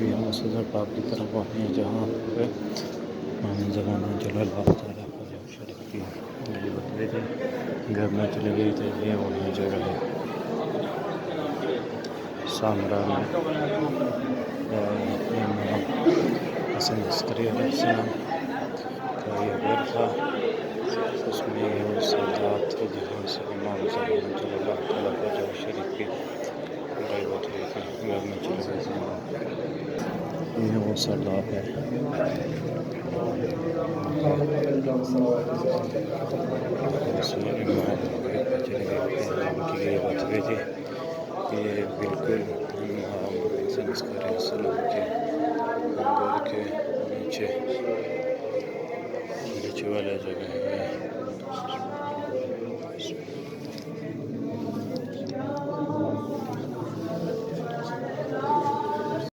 ابھی ہم مسجد پاک کی طرف آئے ہیں جہاں پہ زبان جل اللہ تعالیٰ کا جو شریف کی یہ بتائے تھے گھر میں چلے گئے تھے یہ وہاں جگہ ہے سامرا میں امام حسن عسکری علیہ السلام کا یہ گھر تھا. اس میں یہ وہ سردار تھے جہاں سے امام زمان جل اللہ تعالیٰ کا جو شریف کی غیبت ہوئی تھی گھر میں چلے گئے تھے. یہ وہ سردار ہے اس میں امام گھر پہ چلے گئے تھے امام کی غیبت ہوئی تھی. یہ بالکل امام حسن عسکری علیہ السلام کے گھر کے نیچے والا جگہ ہے.